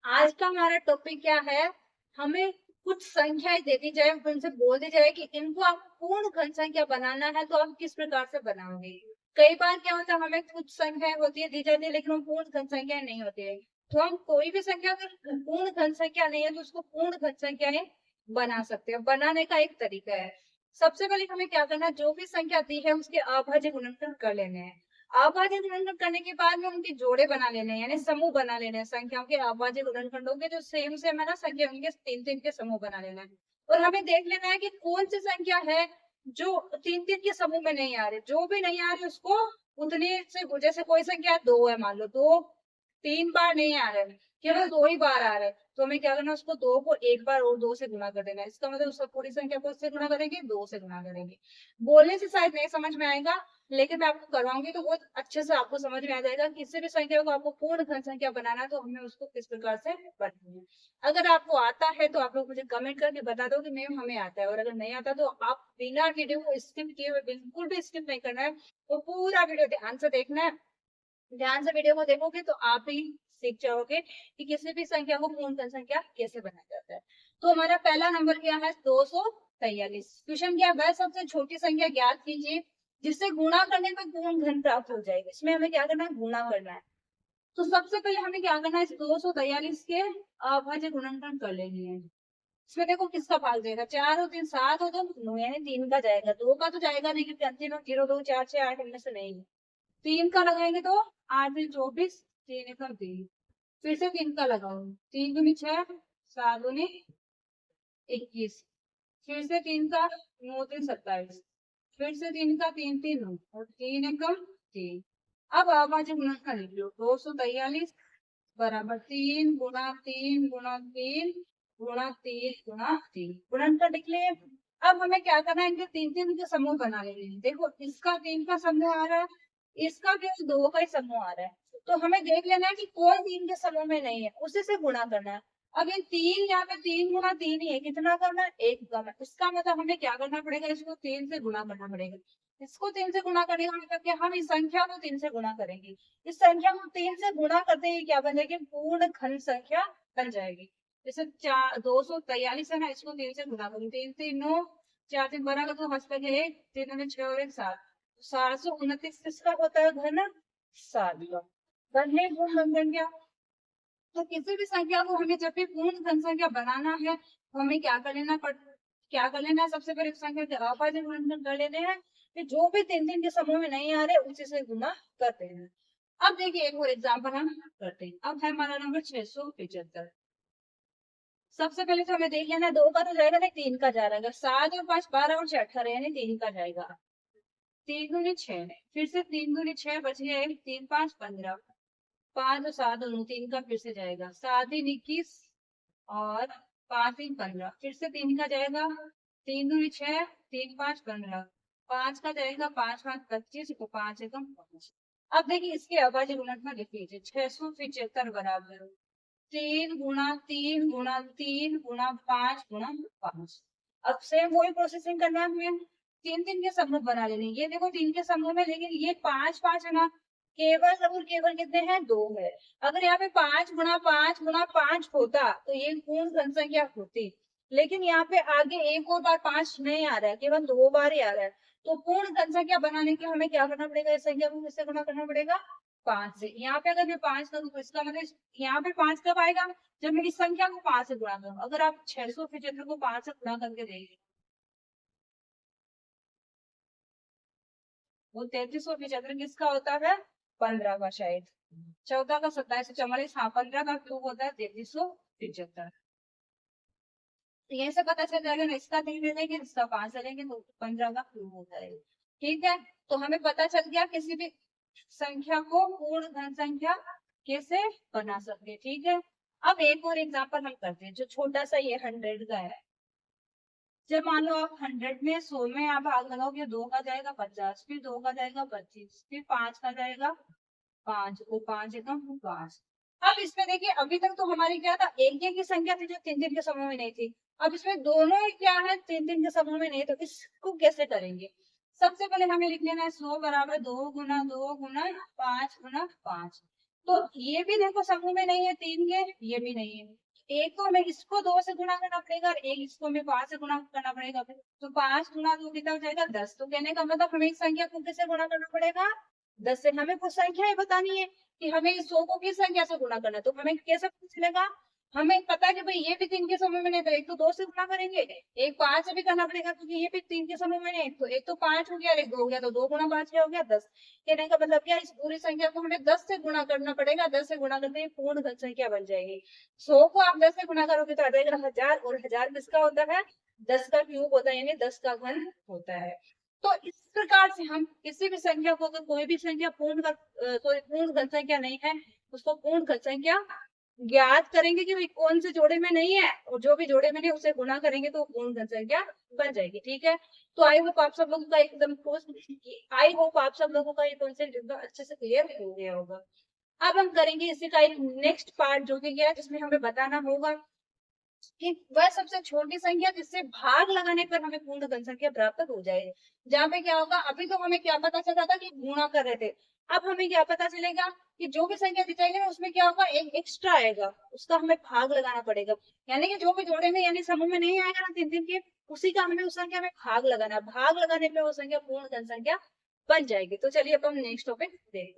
आज का हमारा टॉपिक क्या है? हमें कुछ संख्याएं दे दी जाए, उनसे बोल दी जाए कि इनको आप पूर्ण घन संख्या बनाना है, तो आप किस प्रकार से बनाओगे। कई बार क्या होता है, हमें कुछ संख्याएं होती है दी जाती है, लेकिन वो पूर्ण घन संख्या नहीं होती है। तो हम कोई भी संख्या अगर पूर्ण घन संख्या नहीं है, तो उसको पूर्ण घन संख्याएं बना सकते हैं। बनाने का एक तरीका है, सबसे पहले हमें क्या करना है, जो भी संख्या दी है उसके अभाज्य गुणनखंड कर लेने हैं। अभाज्य गुणनखंड करने के बाद में उनके जोड़े बना लेने हैं, यानी समूह बना लेने हैं। संख्याओं के अभाज्य गुणनखंडों के जो सेम सेम है ना संख्या, उनके तीन तीन के समूह बना लेना है। और हमें देख लेना है कि कौन सी संख्या है जो तीन तीन के समूह में नहीं आ रही। जो भी नहीं आ रही उसको उतनी से, जैसे कोई संख्या दो है, मान लो दो तीन बार नहीं आ रहे, केवल दो ही बार आ रहे हैं, तो हमें क्या करना है, उसको दो को एक बार और दो से गुणा कर देना है। इसका मतलब उसका पूरी संख्या को इससे गुणा करेंगे, दो से गुणा करेंगे। बोलने से शायद नहीं समझ में आएगा, लेकिन मैं आपको करवाऊंगी तो बहुत अच्छे से आपको समझ में आ जाएगा। किसी भी संख्या को आपको पूर्ण घन संख्या बनाना है, तो हमें उसको किस प्रकार से बनाना है। अगर आपको आता है तो आप लोग मुझे कमेंट करके बता दो कि मैम हमें आता है, और अगर नहीं आता तो आप बिना वीडियो को स्किप किए हुए, बिल्कुल भी स्किप नहीं करना है, वो पूरा वीडियो ध्यान से देखना है। ध्यान से वीडियो को देखोगे तो आप ही सीख जाओगे कि किसी भी संख्या को पूर्ण संख्या कैसे बनाया जाता है। तो हमारा पहला नंबर क्या है, 243। क्वेश्चन क्या है, वह सबसे छोटी संख्या ज्ञात कीजिए जिससे गुणा करने पर पूर्ण घन प्राप्त हो जाएगा। इसमें हमें क्या करना है, गुणा करना है। तो सबसे पहले हमें क्या करना है, इस 243 के अभाज्य गुणनखंड कर लेनी है। इसमें देखो किसका भाग जाएगा, 4 और 3 7 और 2 9, यानी 3 का जाएगा, 2 का तो जाएगा नहीं क्योंकि अंतिम में 0 2 4 6 8 इनमें से नहीं है। 3 का लगाएंगे तो 8 में 24, 3 एकम 3। फिर से 3 का लगाओ, 3 दूनी 6, 7 दूनी 21। फिर से 3 का 9 3 27। फिर से 3 का 3 3 9 और 3 एकम 3। अब आवाज गुणनखंड लिख लो, 243 बराबर 3 गुणा 3 गुणा 3 गुणा 3 गुणा 3। गुणनखंड लिख लिए। अब हमें क्या करना है, इनके तीन तीन के समूह बना लेने हैं। देखो इसका 3 का समूह आ रहा है, इसका भी 2 का ही समूह आ रहा है, तो हमें देख लेना है कि कौन 3 के समूह में नहीं है, उसी से गुणा करना है। अब ये 3 यहाँ पे 3 गुणा 3 ही है, कितना करना है, 1 करना है। इसका मतलब हमें क्या करना पड़ेगा, इसको 3 से गुणा करना पड़ेगा। इसको 3 से गुणा करने का मतलब क्या, हम इस संख्या को 3 से गुणा करेंगे। इस संख्या को 3 से गुणा करते ही क्या बनेगी, पूर्ण घन संख्या बन जाएगी। जैसे 243 है ना, इसको 3 से गुणा करूँ, 3 3 9, 4 3 12 का तो हंस पे 1, 3 6 और 1 7। 729 किसका होता है घन, 7 का। घन है गुण बन गया। तो किसी भी संख्या को हमें जब भी पूर्ण घन संख्या बनाना है, तो हमें क्या कर लेना है, सबसे पहले संख्या के अभाज्य गुणनखंड कर लेने हैं। फिर जो भी तीन तीन के समूह में नहीं आ रहे उसी से गुणा करते हैं। अब देखिए एक और एग्जाम्पल हम करते हैं। अब है हमारा नंबर 675। सबसे पहले तो हमें देख लेना, 2 का तो जाएगा नहीं, 3 का जाएगा, 7 और 5 12 और 6 18, यानी 3 का जाएगा। 3 दूनी 6, फिर से 3 दूनी 6 बच गया 1, 3 5 15। 5 और 7 दोनों, 3 का फिर से जाएगा, 7 3 21 और 5 3 15। फिर से 3 का जाएगा, 3 दूनी 6, 3 5 15। 5 का जाएगा, 5 5 25 तो 5 एकम 5। अब देखिए इसके अभाज्य गुणनखंड लिख लीजिए, 675 बराबर 3 गुणा 3 गुणा 3 गुणा 5 गुणा 5। अब सेम वही प्रोसेसिंग करना है हमें, तीन तीन के समूह बना लेने। ये देखो 3 के समूह में, लेकिन ये 5 5 है ना, केवल और केवल कितने हैं, 2 है। अगर यहाँ पे 5 गुणा 5 गुणा 5 होता तो ये पूर्ण घन संख्या होती, लेकिन यहाँ पे आगे एक और बार 5 नहीं आ रहा है, केवल 2 बार ही आ रहा है। तो पूर्ण घन संख्या बनाने के लिए हमें क्या करना पड़ेगा, इस संख्या को किससे गुणा करना पड़ेगा, 5 से। यहाँ पे अगर मैं 5 करूँ तो इसका मतलब यहाँ पे 5 कब आएगा, जब मैं इस संख्या को 5 से गुणा करूँ। अगर आप 675 को 5 से गुणा करके देंगे, वो 3375 किसका होता है, 15 का शायद। 14 का 2744, हाँ 15 का क्यूब होता है 3375। तो यहीं से पता चल जाएगा ना, इसका 3 ले लेंगे, इसका 5 ले लेंगे, तो 15 का क्यूब होता है। ठीक है, तो हमें पता चल गया किसी भी संख्या को पूर्ण धन संख्या कैसे बना सकते हैं। ठीक है, अब एक और एग्जांपल हम करते हैं, जो छोटा सा ये 100 का है। जब मान लो आप 100 में 100 में आप भाग लगाओगे, 2 का जाएगा 50, फिर 2 का जाएगा 25, फिर 5 का जाएगा 5, वो 5 एकम 5। अब इसमें देखिए अभी तक तो हमारी क्या था, एक एक की संख्या थी जो तीन तीन के समूह में नहीं थी। अब इसमें दोनों ही क्या है, तीन तीन के समूह में नहीं, तो इसको कैसे करेंगे। सबसे पहले हमें लिख लेना है 100 बराबर 2 गुना 2 गुना 5 गुना 5। तो ये भी देखो समूह में नहीं है 3 के, ये भी नहीं है। एक तो हमें इसको 2 से गुणा करना पड़ेगा और एक इसको हमें 5 से गुणा करना पड़ेगा। तो 5 गुणा 2 कितना हो जाएगा 10। तो कहने का मतलब हमें इस संख्या को किससे गुणा करना पड़ेगा 10 से। हमें कुछ संख्या ही बतानी है कि हमें इस 100 को किस संख्या से गुणा करना है। तो हमें कैसे पता चलेगा, हमें पता है कि भाई ये भी 3 के समूह में नहीं, तो एक तो 2 से गुणा करेंगे, एक 5 से भी करना पड़ेगा क्योंकि ये भी 3 के समूह में नहीं। तो एक तो 5 हो गया और एक 2 हो गया, तो 2 गुणा 5 क्या हो गया 10। कहने का मतलब क्या, इस पूरी संख्या को हमें 10 से गुणा करना पड़ेगा। 10 से गुणा करते ही पूर्ण घन संख्या बन जाएगी। 100 को आप 10 से गुणा करोगे तो आ जाएगा 1000, और 1000 किसका होता है 10 का क्यूब होता है, यानी 10 का घन होता है। तो इस प्रकार से हम किसी भी संख्या को, अगर कोई भी संख्या कोई पूर्ण घन संख्या नहीं है, उसको पूर्ण घन संख्या ज्ञात करेंगे कि भाई कौन से जोड़े में नहीं है, और जो भी जोड़े में नहीं उसे गुणा करेंगे तो पूर्ण घन संख्या बन जाएगी। ठीक है, तो आई होप आप सब लोगों का एकदम आई होप आप सब लोगों का ये कॉन्सेप्ट अच्छे से क्लियर हो गया होगा। अब हम करेंगे इसी का एक नेक्स्ट पार्ट जो कि क्या है, जिसमें हमें बताना होगा कि वह सबसे छोटी संख्या जिससे भाग लगाने पर हमें पूर्ण घन संख्या प्राप्त हो जाए। जहाँ पे क्या होगा, अभी तो हमें क्या पता चला था कि गुणा कर रहे थे, अब हमें क्या पता चलेगा कि जो भी संख्या दी जाएगी ना उसमें क्या होगा, एक एक्स्ट्रा आएगा, उसका हमें भाग लगाना पड़ेगा। यानी कि जो भी जोड़े में यानी समूह में नहीं आएगा ना 3 3 के, उसी का हमें उस संख्या में भाग लगाना है। भाग लगाने पे वो संख्या पूर्ण घन संख्या बन जाएगी। तो चलिए अब हम नेक्स्ट टॉपिक देखते हैं।